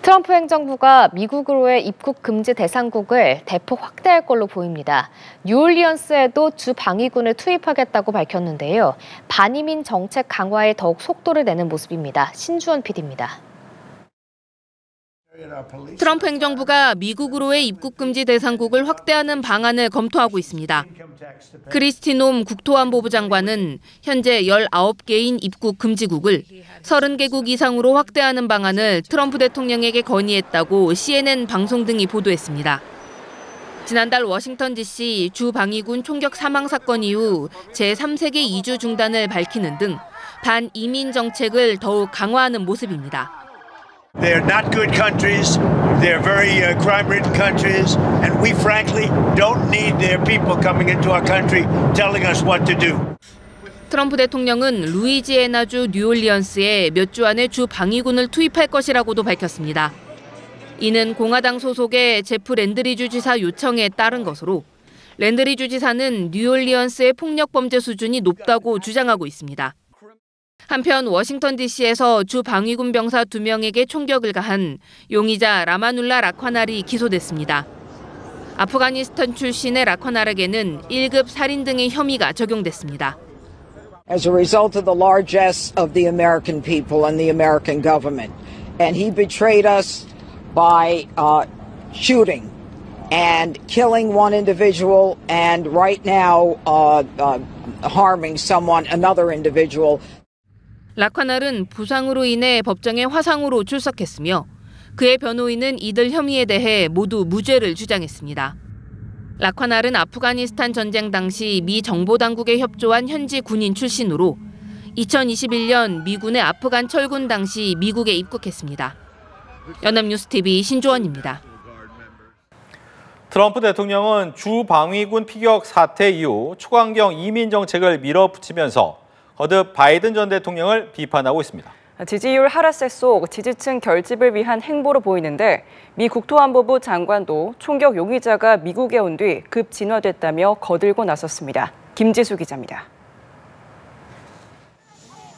트럼프 행정부가 미국으로의 입국 금지 대상국을 대폭 확대할 걸로 보입니다. 뉴올리언스에도 주 방위군을 투입하겠다고 밝혔는데요. 반이민 정책 강화에 더욱 속도를 내는 모습입니다. 신주원 PD입니다. 트럼프 행정부가 미국으로의 입국 금지 대상국을 확대하는 방안을 검토하고 있습니다. 크리스티 놈 국토안보부 장관은 현재 19개인 입국 금지국을 30개국 이상으로 확대하는 방안을 트럼프 대통령에게 건의했다고 CNN 방송 등이 보도했습니다. 지난달 워싱턴 DC 주 방위군 총격 사망 사건 이후 제3세계 이주 중단을 밝히는 등 반이민 정책을 더욱 강화하는 모습입니다. They're not good countries. They're very crime-ridden countries, and we frankly don't need their people coming into our country telling us what to do. 트럼프 대통령은 루이지애나주 뉴올리언스에 몇 주 안에 주 방위군을 투입할 것이라고도 밝혔습니다. 이는 공화당 소속의 제프 랜드리주 지사 요청에 따른 것으로 랜드리주 지사는 뉴올리언스의 폭력 범죄 수준이 높다고 주장하고 있습니다. 한편 워싱턴 DC에서 주 방위군 병사 2명에게 총격을 가한 용의자 라마눌라 라콰날이 기소됐습니다. 아프가니스탄 출신의 라콰날에게는 1급 살인 등의 혐의가 적용됐습니다. As a result of the largesse of the American people and the American government, and he betrayed us by shooting and killing one individual, and right now harming another individual. 라콰날은 부상으로 인해 법정에 화상으로 출석했으며 그의 변호인은 이들 혐의에 대해 모두 무죄를 주장했습니다. 라콰날은 아프가니스탄 전쟁 당시 미 정보당국에 협조한 현지 군인 출신으로 2021년 미군의 아프간 철군 당시 미국에 입국했습니다. 연합뉴스TV 신조원입니다. 트럼프 대통령은 주 방위군 피격 사태 이후 초강경 이민 정책을 밀어붙이면서 거듭 바이든 전 대통령을 비판하고 있습니다. 지지율 하락세 속 지지층 결집을 위한 행보로 보이는데 미 국토안보부 장관도 총격 용의자가 미국에 온 뒤 급 진화됐다며 거들고 나섰습니다. 김지수 기자입니다.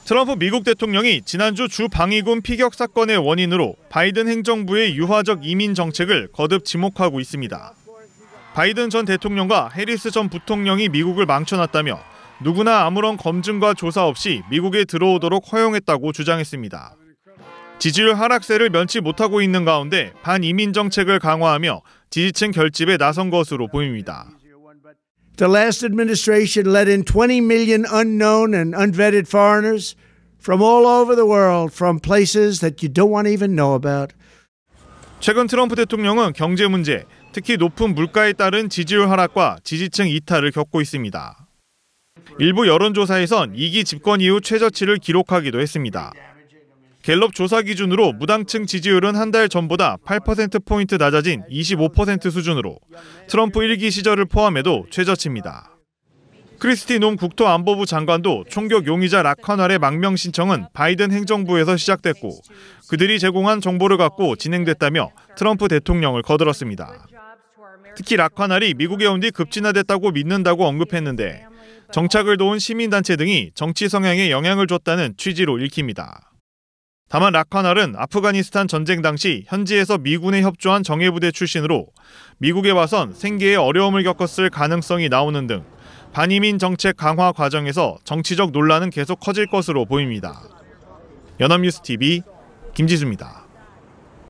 트럼프 미국 대통령이 지난주 주 방위군 피격 사건의 원인으로 바이든 행정부의 유화적 이민 정책을 거듭 지목하고 있습니다. 바이든 전 대통령과 해리스 전 부통령이 미국을 망쳐놨다며 누구나 아무런 검증과 조사 없이 미국에 들어오도록 허용했다고 주장했습니다. 지지율 하락세를 면치 못하고 있는 가운데 반이민 정책을 강화하며 지지층 결집에 나선 것으로 보입니다. The last administration let in 20 million unknown and unvetted foreigners from all over the world, from places that you don't want to even know about. 최근 트럼프 대통령은 경제 문제, 특히 높은 물가에 따른 지지율 하락과 지지층 이탈을 겪고 있습니다. 일부 여론조사에선 2기 집권 이후 최저치를 기록하기도 했습니다. 갤럽 조사 기준으로 무당층 지지율은 한 달 전보다 8%포인트 낮아진 25% 수준으로 트럼프 1기 시절을 포함해도 최저치입니다. 크리스티 놈 국토안보부 장관도 총격 용의자 라콰날의 망명 신청은 바이든 행정부에서 시작됐고 그들이 제공한 정보를 갖고 진행됐다며 트럼프 대통령을 거들었습니다. 특히 라콰날이 미국에 온 뒤 급진화됐다고 믿는다고 언급했는데 정착을 도운 시민단체 등이 정치 성향에 영향을 줬다는 취지로 읽힙니다. 다만 라콰날은 아프가니스탄 전쟁 당시 현지에서 미군에 협조한 정예부대 출신으로 미국에 와선 생계에 어려움을 겪었을 가능성이 나오는 등 반이민 정책 강화 과정에서 정치적 논란은 계속 커질 것으로 보입니다. 연합뉴스TV 김지수입니다.